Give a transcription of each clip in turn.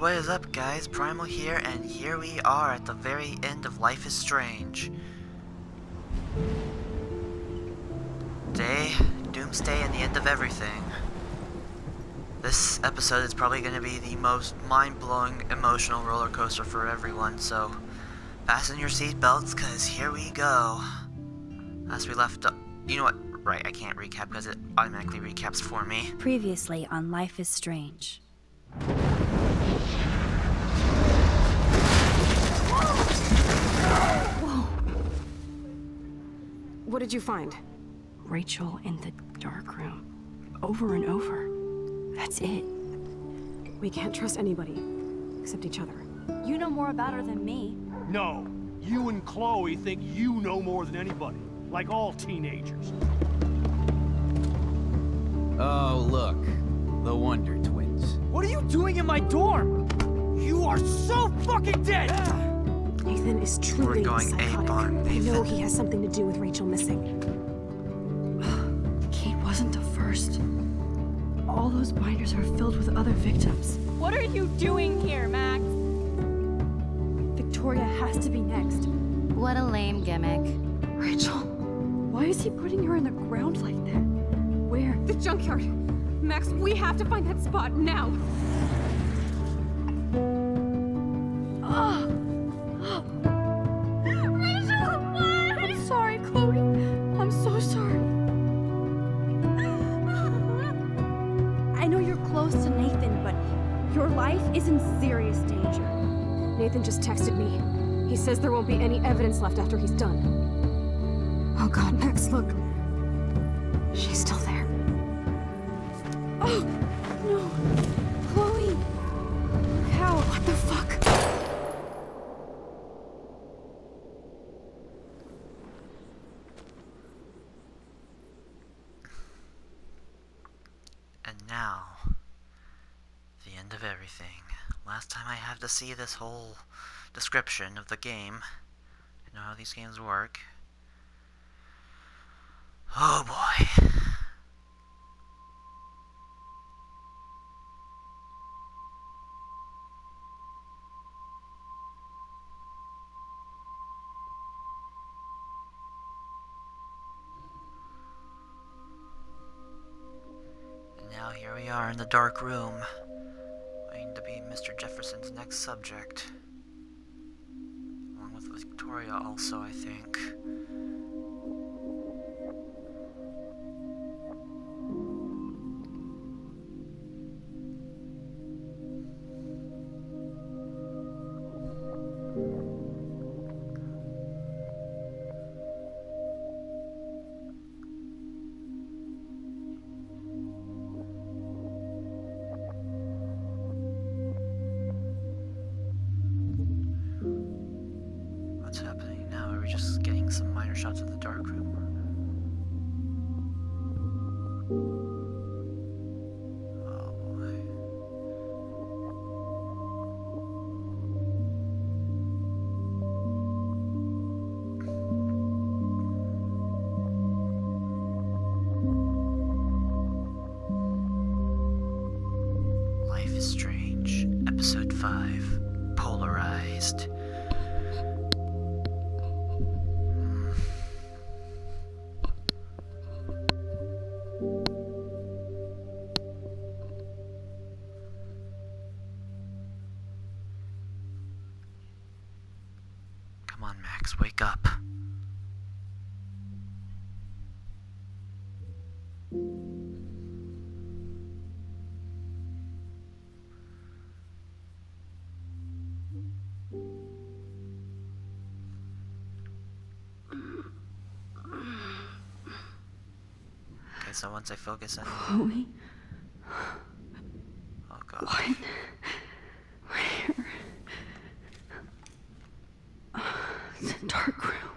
what is up guys? Primal here, and here we are at the very end of Life is Strange. Doomsday and the end of everything. This episode is probably going to be the most mind-blowing emotional roller coaster for everyone, so fasten your seatbelts, cause here we go. As we left up, you know what? Right, I can't recap because it automatically recaps for me. Previously on Life is Strange. Whoa! What did you find? Rachel in the dark room. Over and over. That's it. We can't trust anybody, except each other. You know more about her than me. No, you and Chloe think you know more than anybody, like all teenagers. Oh, look. The Wonder Twins. What are you doing in my dorm? You are so fucking dead! Nathan is truly We're going psychotic. ape on I know Nathan. he has something to do with Rachel missing. Kate wasn't the first. All those binders are filled with other victims. What are you doing here, Max? Victoria has to be next. What a lame gimmick. Rachel? Why is he putting her in the ground like that? Where? The junkyard! Max, we have to find that spot now! Rachel, what? I'm sorry, Chloe. I'm so sorry. I know you're close to Nathan, but your life is in serious danger. Nathan just texted me. He says there won't be any evidence left after he's done. Oh god, Max, look. She's still there. Oh, no. Chloe. How? What the fuck? And now, the end of everything. Last time I have to see this whole description of the game. I know how these games work. Oh boy. And now here we are in the dark room, waiting to be Mr. Jefferson's next subject. Along with Victoria also, I think. What's happening now? Are we just getting some minor shots of the dark room? Oh boy. Life is Strange, Episode 5, Polarized. Come on, Max, wake up. Okay, so once I focus on... Chloe? Oh god. What? Where? The dark room.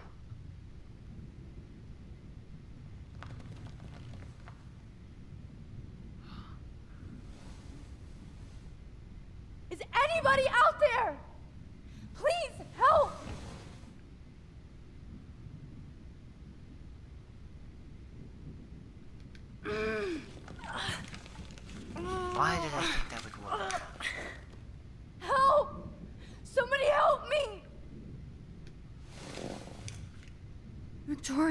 Is anybody out there? Please help! Why did I think that would work?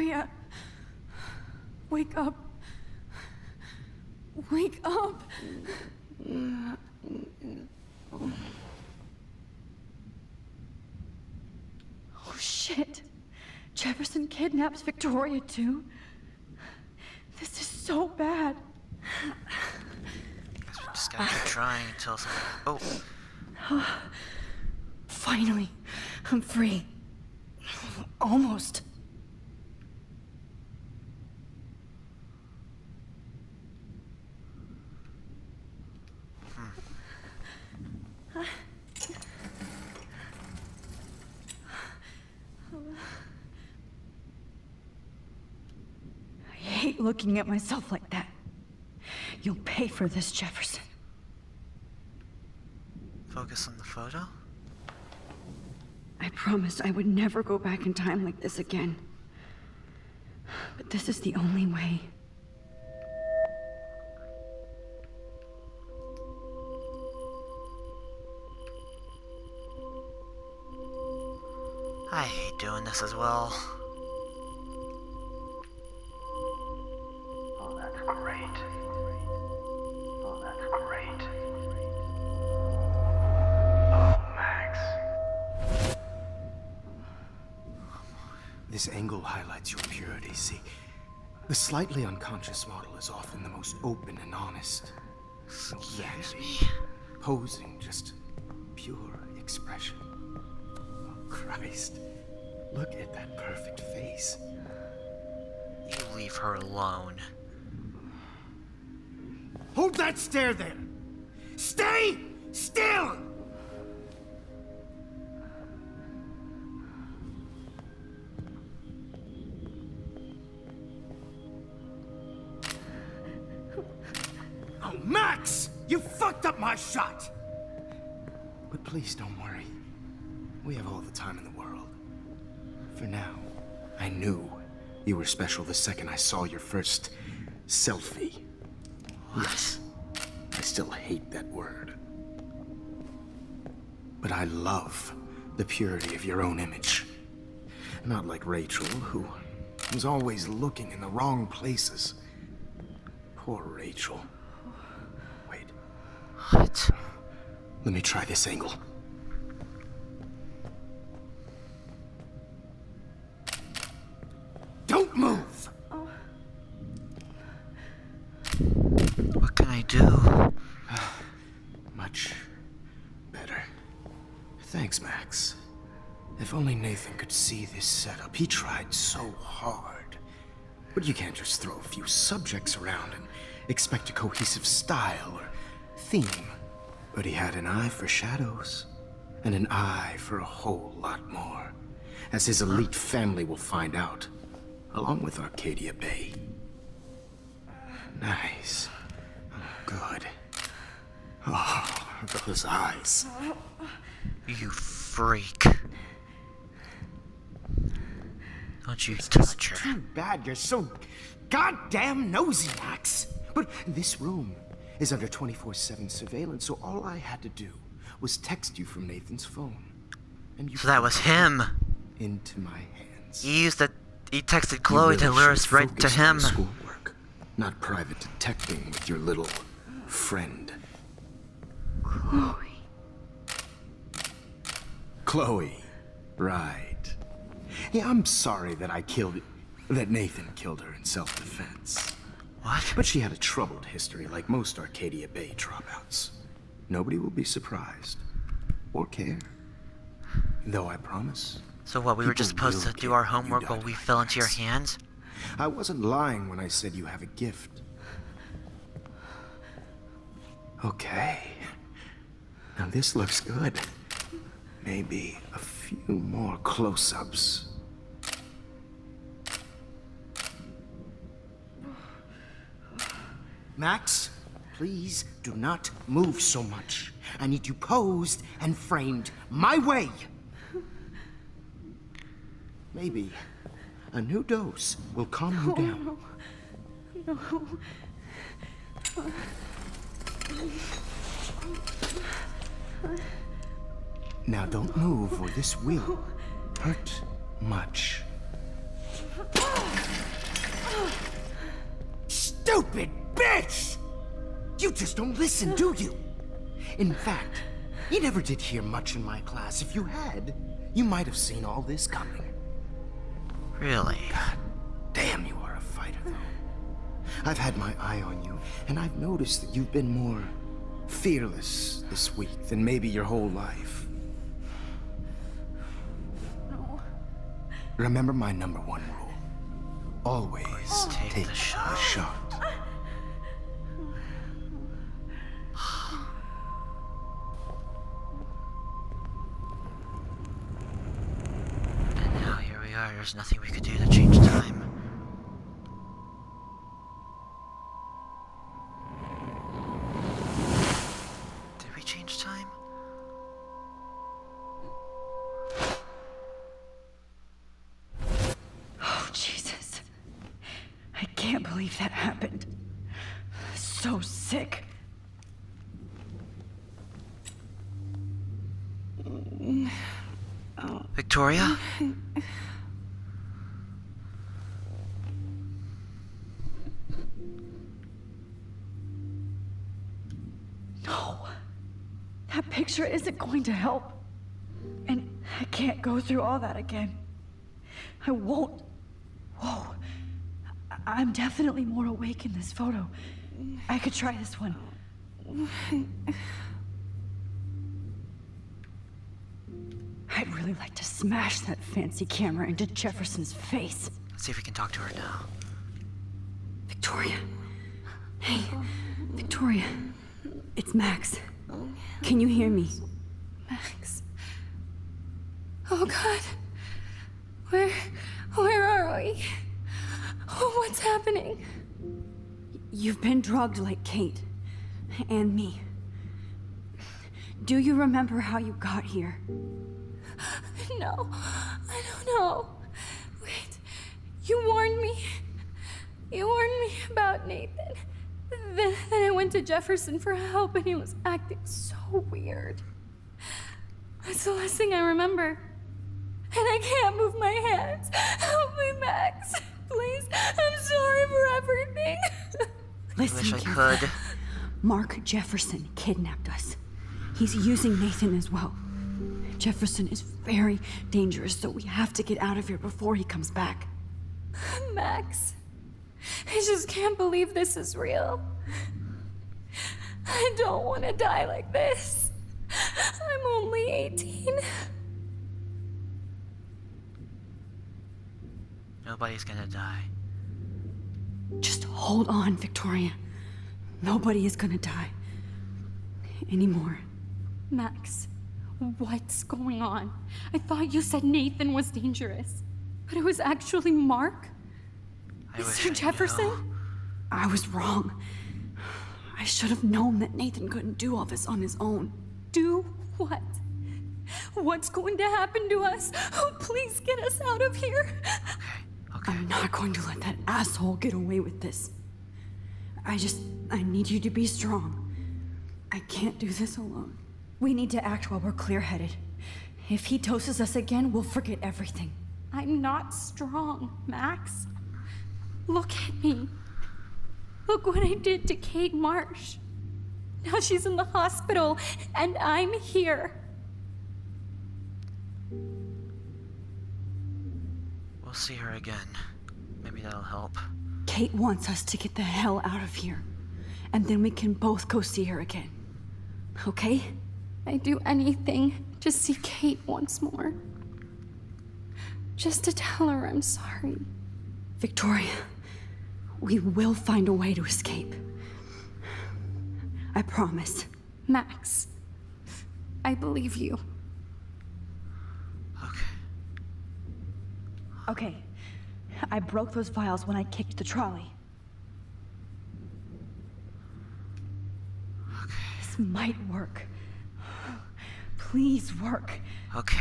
Victoria. Wake up. Wake up. Oh shit. Jefferson kidnaps Victoria too? This is so bad. Guess we just gotta keep trying until something. Oh. Finally, I'm free. Almost. I hate looking at myself like that. You'll pay for this, Jefferson. Focus on the photo? I promised I would never go back in time like this again. But this is the only way. I hate doing this as well. Oh, that's great. Oh, that's great. Oh, Max. This angle highlights your purity, see? The slightly unconscious model is often the most open and honest. No vanity, posing, just pure expression. Oh, Christ. Look at that perfect face. You leave her alone. Hold that stare there! Stay still! Oh, Max! You fucked up my shot! But please don't worry. We have all the time in the world. For now, I knew you were special the second I saw your first selfie. Yes, I still hate that word. But I love the purity of your own image. Not like Rachel, who was always looking in the wrong places. Poor Rachel. Wait. What? Let me try this angle. Don't move! What can I do? Much better. Thanks, Max. If only Nathan could see this setup. He tried so hard. But you can't just throw a few subjects around and expect a cohesive style or theme. But he had an eye for shadows, and an eye for a whole lot more, as his elite family will find out, along with Arcadia Bay. Nice. Oh, good. Oh, those eyes. You freak. Don't you touch her. Too bad you're so goddamn nosy, Max. But this room is under 24/7 surveillance, so all I had to do was text you from Nathan's phone. And you So that was him. into my hands. He texted Chloe to lure us right to him. Schoolwork, not private detecting with your little friend. Chloe. Chloe, right. Yeah, I'm sorry that that Nathan killed her in self-defense. What? But she had a troubled history like most Arcadia Bay dropouts. Nobody will be surprised. Or care. Though I promise. So what, we were just people supposed will to do care our you homework while died we in fell into your Max. hands? I wasn't lying when I said you have a gift. Okay. Now this looks good. Maybe a few more close-ups. Max, please do not move so much. I need you posed and framed my way. Maybe a new dose will calm you down. Now don't move or this will hurt much. Stupid bitch! You just don't listen, do you? In fact, you never did hear much in my class. If you had, you might have seen all this coming. Really? God damn, you are a fighter, though. I've had my eye on you, and I've noticed that you've been more fearless this week than maybe your whole life. No. Remember my number one rule. Always take the shot. And now here we are. There's nothing we could do to change time. Did we change time? Oh, Jesus. I can't believe that happened. So sick. Victoria? No. That picture isn't going to help. And I can't go through all that again. I won't. Whoa. I'm definitely more awake in this photo. I could try this one. I'd really like to smash that fancy camera into Jefferson's face. Let's see if we can talk to her now. Victoria. Hey, Victoria. It's Max. Can you hear me? Max. Oh God. Where are we? Oh, what's happening? You've been drugged like Kate. And me. Do you remember how you got here? No, I don't know. Wait, you warned me. You warned me about Nathan. Then I went to Jefferson for help and he was acting so weird. That's the last thing I remember. And I can't move my hands. Help me, Max. Please, I'm sorry for everything. Listen, Wish I kid. could. Mark Jefferson kidnapped us. He's using Nathan as well. Jefferson is very dangerous, so we have to get out of here before he comes back. Max, I just can't believe this is real. I don't want to die like this. I'm only 18. Nobody's gonna die. Just hold on, Victoria. Nobody is gonna die. Anymore. Max, what's going on? I thought you said Nathan was dangerous, but it was actually Mark? I wish Mr. I Jefferson? knew. I was wrong. I should have known that Nathan couldn't do all this on his own. Do what? What's going to happen to us? Oh, please get us out of here. Okay. I'm not going to let that asshole get away with this. I need you to be strong. I can't do this alone. We need to act while we're clear-headed. If he doses us again, we'll forget everything. I'm not strong, Max. Look at me. Look what I did to Kate Marsh. Now she's in the hospital, and I'm here. We'll see her again. Maybe that'll help. Kate wants us to get the hell out of here. And then we can both go see her again. Okay? I'd do anything to see Kate once more. Just to tell her I'm sorry. Victoria, we will find a way to escape. I promise. Max, I believe you. Okay. Okay. I broke those vials when I kicked the trolley. Okay. This might work. Please work. Okay.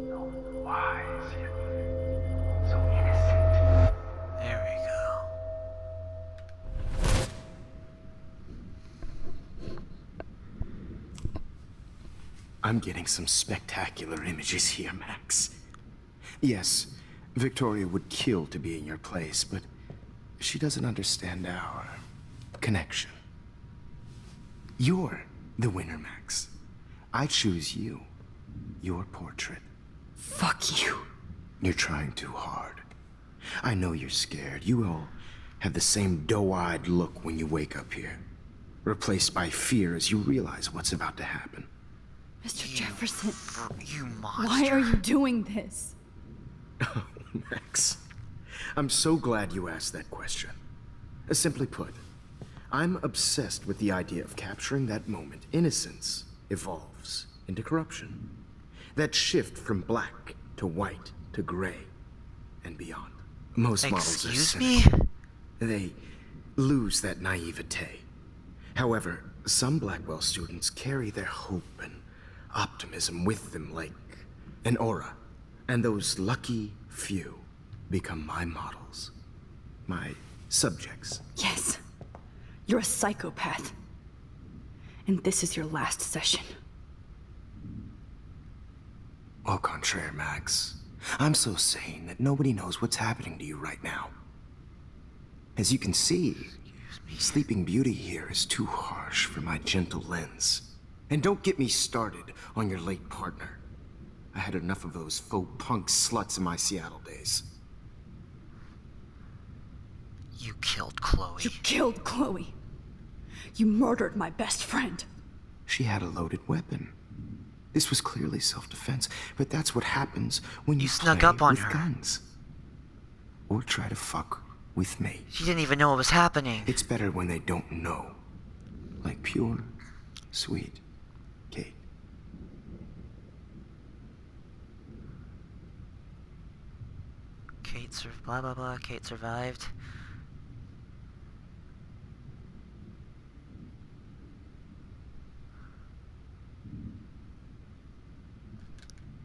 So wise yet so innocent. There we go. I'm getting some spectacular images here, Max. Yes, Victoria would kill to be in your place, but she doesn't understand our connection. You're the winner, Max. I choose you. Your portrait. Fuck you. You're trying too hard. I know you're scared. You all have the same doe-eyed look when you wake up here, replaced by fear as you realize what's about to happen. Mr. Jefferson, You monster. why are you doing this? Oh, Max. I'm so glad you asked that question. Simply put, I'm obsessed with the idea of capturing that moment. Innocence evolves into corruption. That shift from black to white to gray and beyond. Most models are Excuse me? cynical. They lose that naivete. However, some Blackwell students carry their hope and optimism with them like an aura. And those lucky few become my models. My subjects. Yes. You're a psychopath. And this is your last session. Au contraire, Max. I'm so sane that nobody knows what's happening to you right now. As you can see, Sleeping Beauty here is too harsh for my gentle lens. And don't get me started on your late partner. I had enough of those faux punk sluts in my Seattle days. You killed Chloe. You killed Chloe. You murdered my best friend. She had a loaded weapon. This was clearly self-defense, but that's what happens when you snuck play up on with her. guns. Or try to fuck with me. She didn't even know what was happening. It's better when they don't know. Like pure, sweet Kate. Blah blah blah. Kate survived.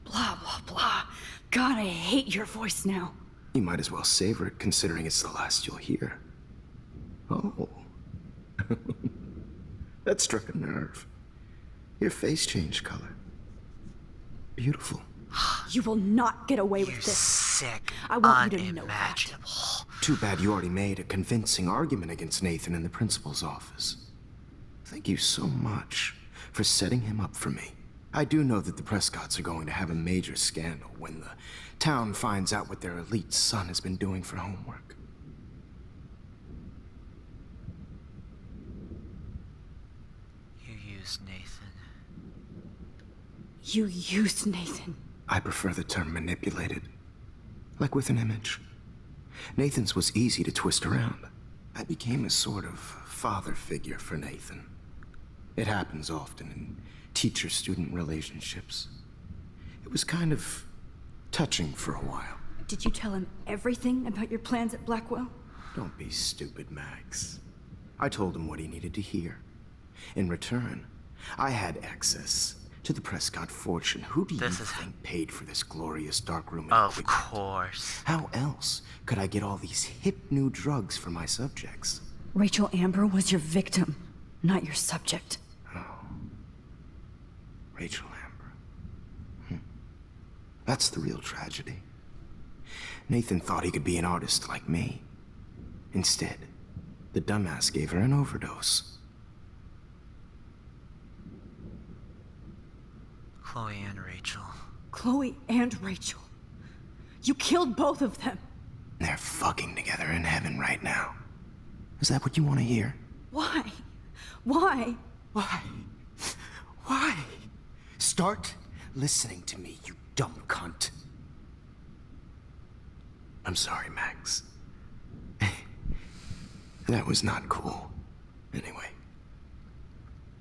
Blah, blah, blah. God, I hate your voice now. You might as well savor it, considering it's the last you'll hear. Oh. That struck a nerve. Your face changed color. Beautiful. You will not get away You're with this. sick. I want you to know that. Unimaginable. Too bad you already made a convincing argument against Nathan in the principal's office. Thank you so much for setting him up for me. I do know that the Prescotts are going to have a major scandal when the town finds out what their elite son has been doing for homework. You used Nathan. You used Nathan. I prefer the term manipulated. Like with an image. Nathan's was easy to twist around. I became a sort of father figure for Nathan. It happens often in teacher-student relationships. It was kind of touching for a while. Did you tell him everything about your plans at Blackwell? Don't be stupid, Max. I told him what he needed to hear. In return, I had access to the Prescott fortune. Who do you think paid for this glorious darkroom equipment? Of course. How else could I get all these hip new drugs for my subjects? Rachel Amber was your victim, not your subject. Rachel Amber. That's the real tragedy. Nathan thought he could be an artist like me. Instead, the dumbass gave her an overdose. Chloe and Rachel. Chloe and Rachel. You killed both of them. They're fucking together in heaven right now. Is that what you want to hear? Why? Why? Why? Why? Start listening to me, you dumb cunt. I'm sorry, Max. That was not cool. Anyway,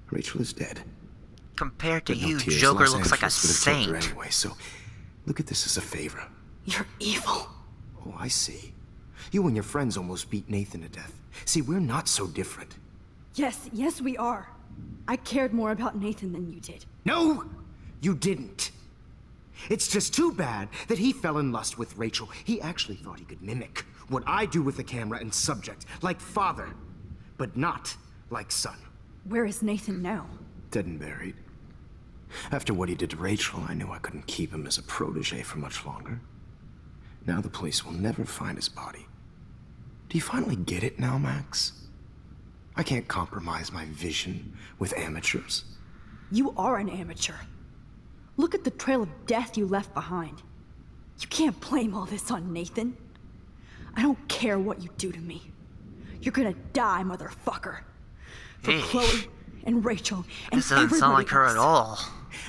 Rachel is dead. Compared to But no you, tears, Joker Los looks like a Angeles would have killed her saint. anyway, so look at this as a favor. You're evil. Oh, I see. You and your friends almost beat Nathan to death. See, we're not so different. Yes, we are. I cared more about Nathan than you did. No, you didn't. It's just too bad that he fell in lust with Rachel. He actually thought he could mimic what I do with the camera and subject, like father, but not like son. Where is Nathan now? Dead and buried. After what he did to Rachel, I knew I couldn't keep him as a protege for much longer. Now the police will never find his body. Do you finally get it now, Max? I can't compromise my vision with amateurs. You are an amateur. Look at the trail of death you left behind. You can't blame all this on Nathan. I don't care what you do to me. You're gonna die, motherfucker. For Chloe and Rachel and this doesn't sound like her at all.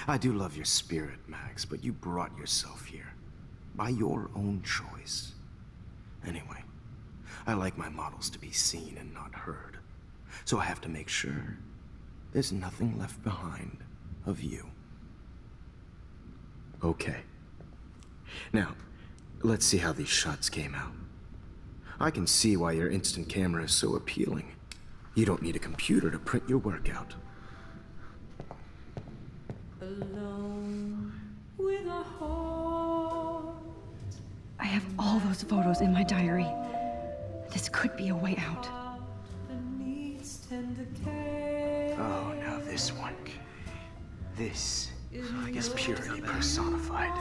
I do love your spirit, Max, but you brought yourself here. By your own choice. Anyway, I like my models to be seen and not heard. So I have to make sure there's nothing left behind of you. Okay. Now, let's see how these shots came out. I can see why your instant camera is so appealing. You don't need a computer to print your work out. Alone with a heart. I have all those photos in my diary. This could be a way out. Oh, now this one. This is purity personified.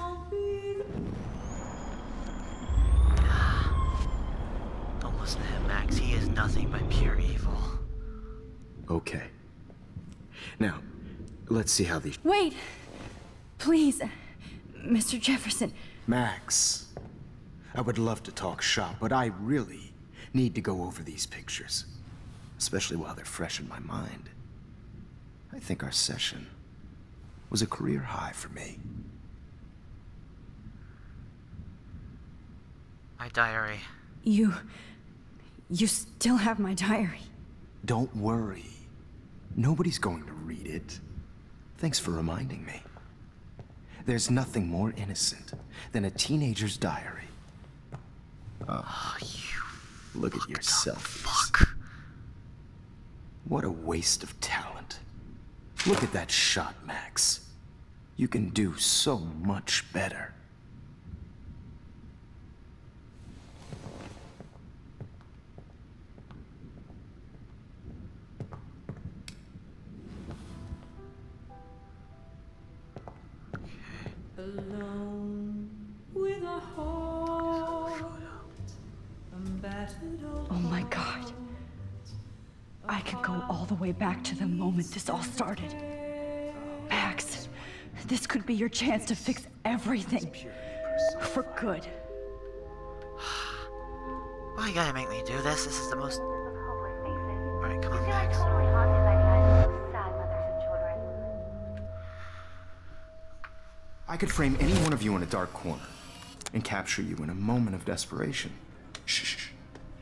Don't listen to him, Max. He is nothing but pure evil. Okay. Now, let's see how these... Wait! Please, Mr. Jefferson. Max, I would love to talk shop, but I really need to go over these pictures. Especially while they're fresh in my mind. I think our session was a career high for me. My diary. You still have my diary. Don't worry. Nobody's going to read it. Thanks for reminding me. There's nothing more innocent than a teenager's diary. Oh, you look at yourself. Fuck. What a waste of talent. Look at that shot, Max. You can do so much better. Alone with a heart. Oh my God. I could go all the way back to the moment this all started. Max, this could be your chance to fix everything. For good. Why you gotta make me do this? This is the most... Alright, come on, Max. I could frame any one of you in a dark corner and capture you in a moment of desperation. Shh.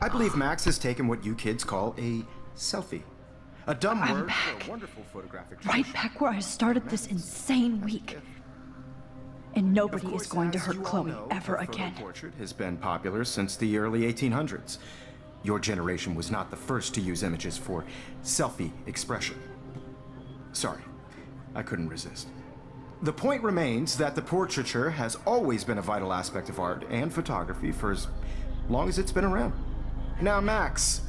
I believe Max has taken what you kids call a selfie. A dumb word for a wonderful photographic tradition. Right back where I started this insane week. And nobody is going to hurt Chloe ever again. The portrait has been popular since the early 1800s. Your generation was not the first to use images for selfie expression. Sorry, I couldn't resist. The point remains that the portraiture has always been a vital aspect of art and photography for as long as it's been around. Now, Max,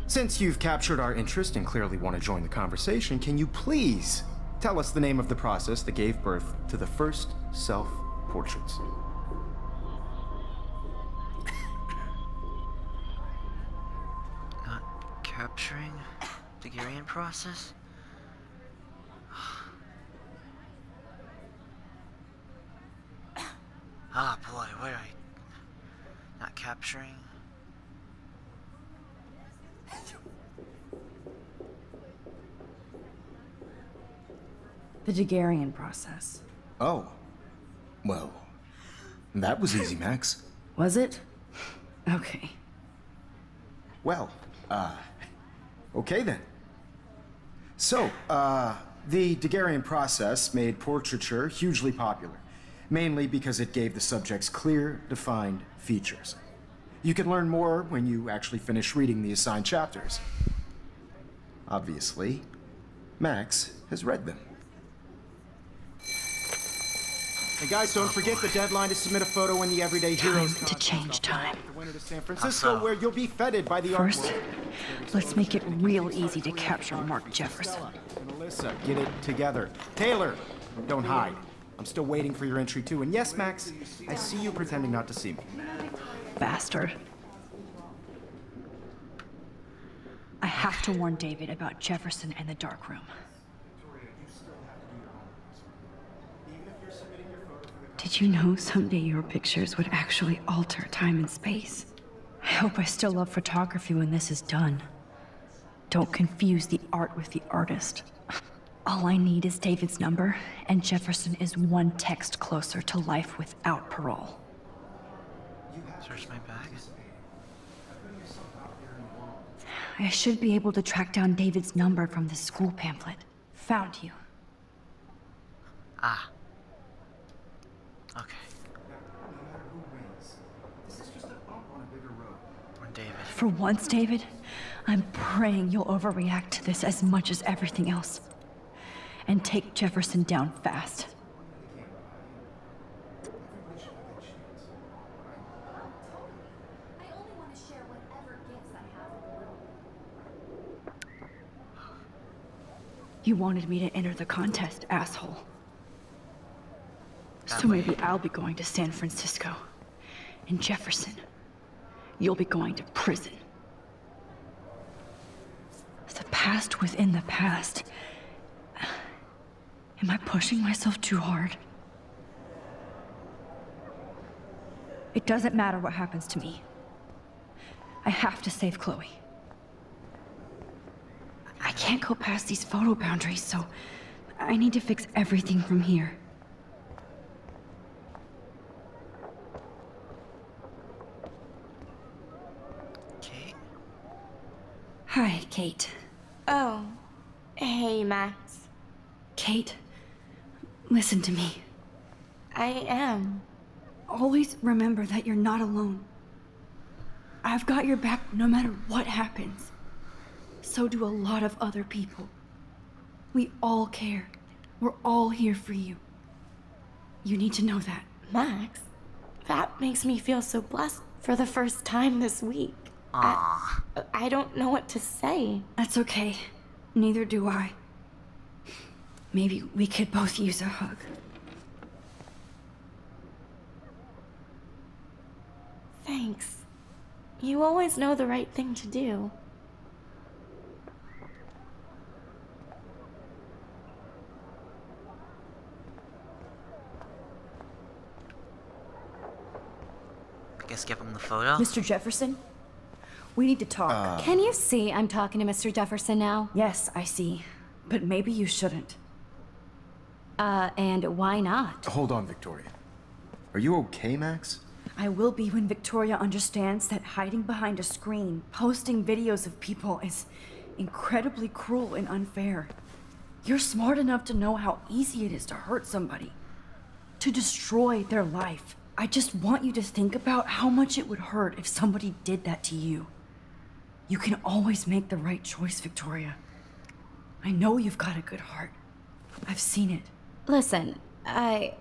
since you've captured our interest and clearly want to join the conversation, can you please tell us the name of the process that gave birth to the first self-portraits? Not capturing the Daguerrean process? Ah, boy, what are I... Not capturing? The Daguerrean process. Oh. Well, that was easy, Max. Was it? Okay. Well, okay then. So, the Daguerrean process made portraiture hugely popular. Mainly because it gave the subjects clear, defined features. You can learn more when you actually finish reading the assigned chapters. Obviously, Max has read them. Hey guys, don't forget the deadline to submit a photo in the Everyday Heroes to change time. To San Francisco, where you'll be feted by the art First, let's make it real easy to capture Mark Jefferson. And Alyssa, get it together. Taylor, Don't hide. I'm still waiting for your entry too. And yes, Max, I see you pretending not to see me. Bastard. I have to warn David about Jefferson and the dark room. Did you know someday your pictures would actually alter time and space? I hope I still love photography when this is done. Don't confuse the art with the artist. All I need is David's number, and Jefferson is one text closer to life without parole. Search my bag. I should be able to track down David's number from the school pamphlet. Found you. Ah. Okay. We're David. For once, David, I'm praying you'll overreact to this as much as everything else. And take Jefferson down fast. I only want to share whatever gifts I have with the little. You wanted me to enter the contest, asshole. That So way. maybe I'll be going to San Francisco. And Jefferson, you'll be going to prison. The past within the past. Am I pushing myself too hard? It doesn't matter what happens to me. I have to save Chloe. I can't go past these photo boundaries, so I need to fix everything from here. Kate? Hi, Kate. Oh. Hey, Max. Kate, listen to me. I am. Always remember that you're not alone. I've got your back no matter what happens. So do a lot of other people. We all care. We're all here for you. You need to know that. Max, that makes me feel so blessed for the first time this week. Aww. I don't know what to say. That's okay. Neither do I. Maybe we could both use a hug. Thanks. You always know the right thing to do. I guess give him the photo. Mr. Jefferson, we need to talk. Can you see I'm talking to Mr. Jefferson now? Yes, I see. But maybe you shouldn't. And why not? Hold on, Victoria. Are you okay, Max? I will be when Victoria understands that hiding behind a screen, posting videos of people is incredibly cruel and unfair. You're smart enough to know how easy it is to hurt somebody, to destroy their life. I just want you to think about how much it would hurt if somebody did that to you. You can always make the right choice, Victoria. I know you've got a good heart. I've seen it. Listen, I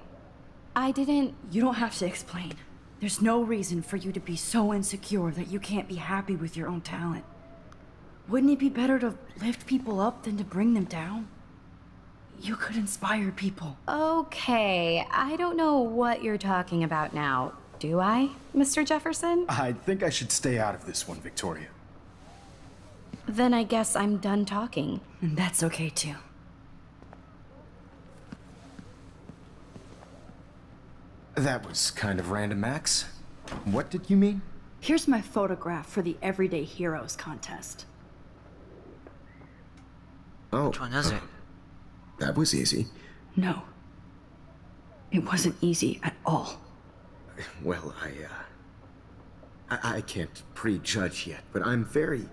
didn't... You don't have to explain. There's no reason for you to be so insecure that you can't be happy with your own talent. Wouldn't it be better to lift people up than to bring them down? You could inspire people. Okay, I don't know what you're talking about now. Do I, Mr. Jefferson? I think I should stay out of this one, Victoria. Then I guess I'm done talking. And that's okay too. That was kind of random, Max. What did you mean? Here's my photograph for the Everyday Heroes contest. Oh, Which one is it? that was easy. No. It wasn't easy at all. Well, I can't prejudge yet, but I'm very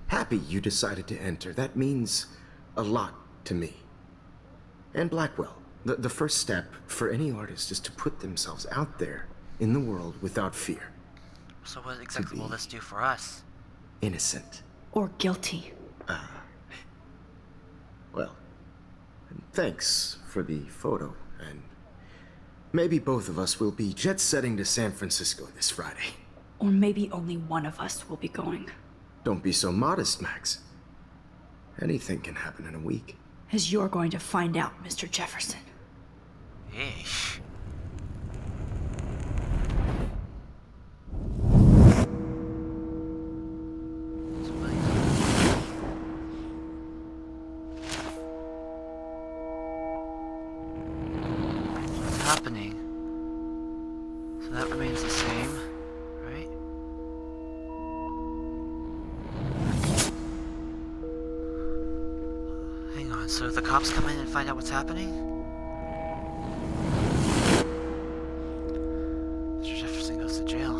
happy you decided to enter. That means a lot to me. And Blackwell. The first step for any artist is to put themselves out there in the world without fear. So what exactly will this do for us? Innocent. Or guilty. Well, thanks for the photo, and maybe both of us will be jet-setting to San Francisco this Friday. Or maybe only one of us will be going. Don't be so modest, Max. Anything can happen in a week. As you're going to find out, Mr. Jefferson. Yeesh. What's happening? So that remains the same, right? Hang on, so if the cops come in and find out what's happening? Mr. Jefferson goes to jail.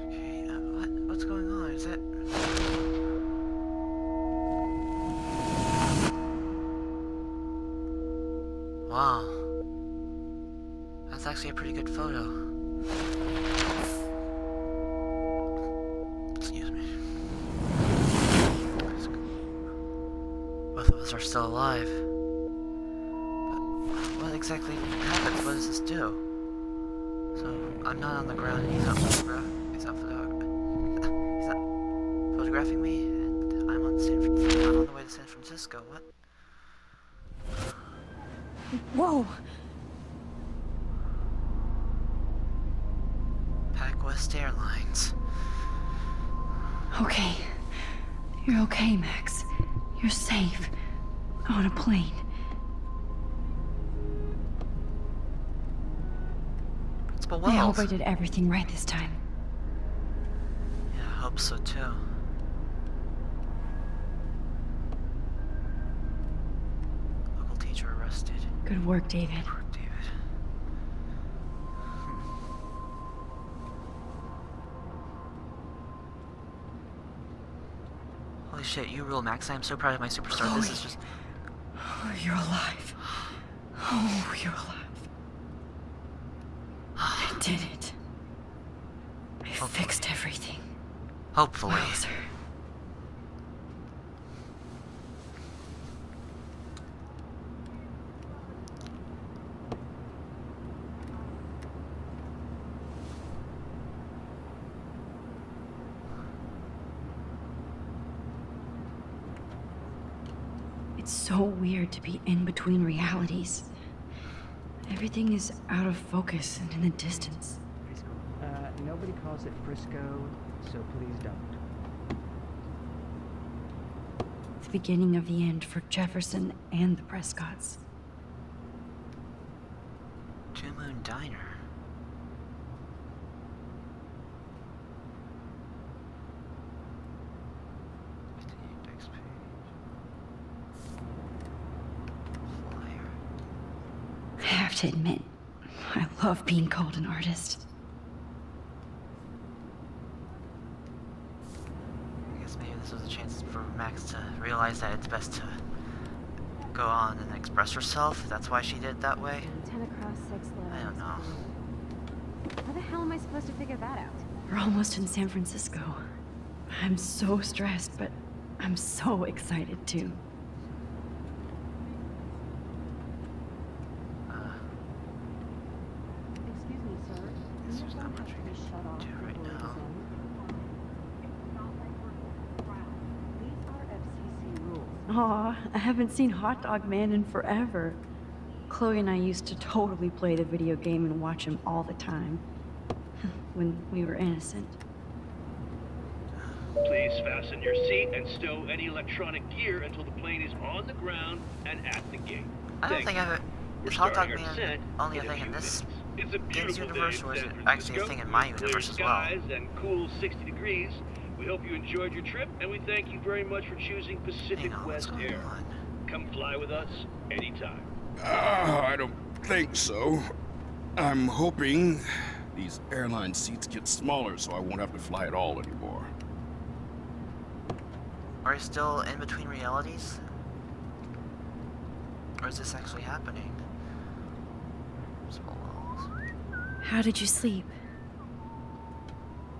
Okay, what's going on? Is that... Wow. That's actually a pretty good photo. Excuse me. Both of us are still alive. But what exactly happens? What does this do? So, I'm not on the ground and he's not photographing me, and I'm on the way to San Francisco. What? Whoa! PacWest Airlines. Okay. You're okay, Max. You're safe. On a plane. Principal I hope Wells. I did everything right this time. Yeah, I hope so too. Local teacher arrested. Good work, David. Poor David. Holy shit, you rule, Max. I am so proud of my superstar. Chloe. This is just... Oh, you're alive. Oh, you're alive. I did it. I fixed everything. Hopefully. Where was her? It's so weird to be in between realities. Everything is out of focus and in the distance. Nobody calls it Frisco, so please don't. The beginning of the end for Jefferson and the Prescotts. Two Moon Diner. Next page. Flyer. I have to admit, I love being called an artist. I guess maybe this was a chance for Max to realize that it's best to go on and express herself. That's why she did it that way. 10 across 6 low. I don't know. How the hell am I supposed to figure that out? We're almost in San Francisco. I'm so stressed, but I'm so excited too. Excuse me, sir. Guess there's not much we can do right now. These are FCC rules. Aw, I haven't seen Hot Dog Man in forever. Chloe and I used to totally play the video game and watch him all the time. When we were innocent. Please fasten your seat and stow any electronic gear until the plane is on the ground and at the gate. I don't think I've... We're Is Hot Dog starting our Man descent only a in thing in few this minutes. It's a game's beautiful universe, day or in is it San actually a Francisco thing in my with clear universe as well? skies and cool 60 degrees. We hope you enjoyed your trip, and we thank you very much for choosing Pacific Hang on, what's West going Air. on? Come fly with us anytime. I don't think so. I'm hoping these airline seats get smaller so I won't have to fly at all anymore. Are you still in between realities? Or is this actually happening? Principal Wells. How did you sleep?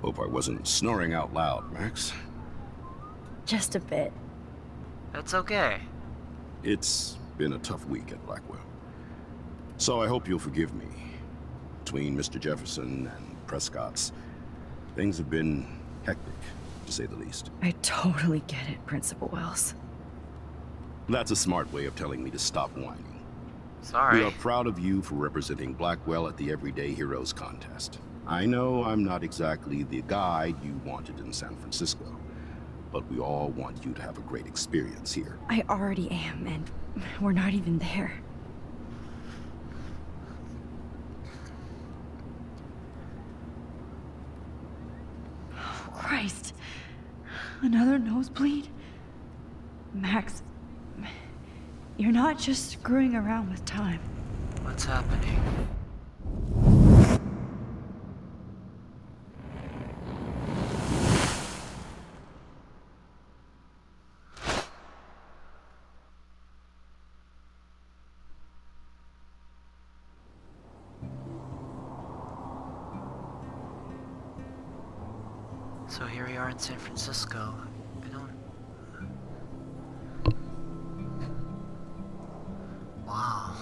Hope I wasn't snoring out loud, Max. Just a bit. It's okay. It's been a tough week at Blackwell. So I hope you'll forgive me. Between Mr. Jefferson and Prescott's, things have been hectic, to say the least. I totally get it, Principal Wells. That's a smart way of telling me to stop whining. Sorry. We are proud of you for representing Blackwell at the Everyday Heroes contest. I know I'm not exactly the guide you wanted in San Francisco, but we all want you to have a great experience here. I already am, and we're not even there. Oh, Christ. Another nosebleed? Max, you're not just screwing around with time. What's happening? So here we are in San Francisco. Wow.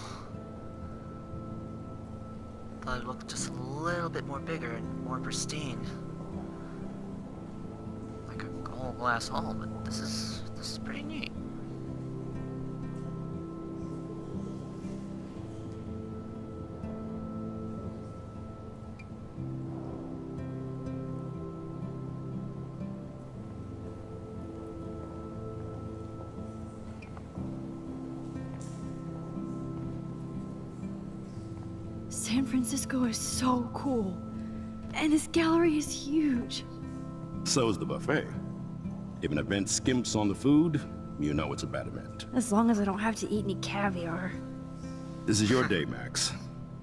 Thought it looked just a little bit more bigger and more pristine. Like a whole glass hall, but this is pretty neat. San Francisco is so cool. And this gallery is huge. So is the buffet. If an event skimps on the food, you know it's a bad event. As long as I don't have to eat any caviar. This is your day, Max.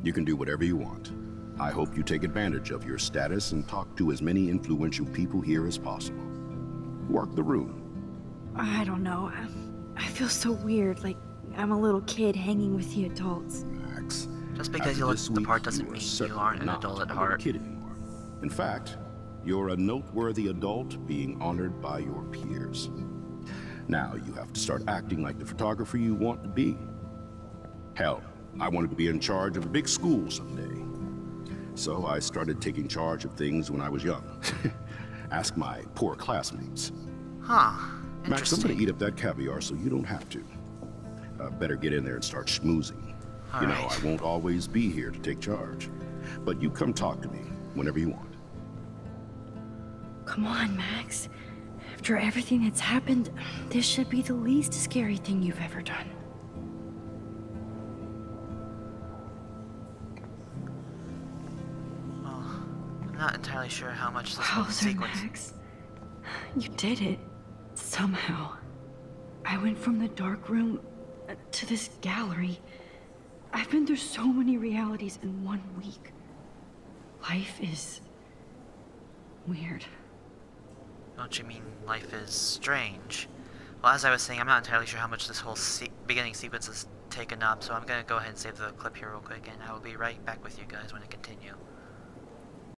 You can do whatever you want. I hope you take advantage of your status and talk to as many influential people here as possible. Work the room. I don't know. I feel so weird, like I'm a little kid hanging with the adults. Max. Just because you look the part doesn't mean you aren't an adult at heart. Kid anymore. In fact, you're a noteworthy adult being honored by your peers. Now you have to start acting like the photographer you want to be. Hell, I wanted to be in charge of a big school someday. So I started taking charge of things when I was young. Ask my poor classmates. Huh. Max, I'm gonna eat up that caviar so you don't have to. Better get in there and start schmoozing. You know, I won't always be here to take charge. But you come talk to me whenever you want. Come on, Max. After everything that's happened, this should be the least scary thing you've ever done. Well, I'm not entirely sure how much this whole Wowzer, sequence... Max. You did it. Somehow. I went from the dark room to this gallery. I've been through so many realities in 1 week. Life is... weird. Don't you mean life is strange? Well, as I was saying, I'm not entirely sure how much this whole beginning sequence has taken up, so I'm gonna go ahead and save the clip here real quick, and I will be right back with you guys when I continue.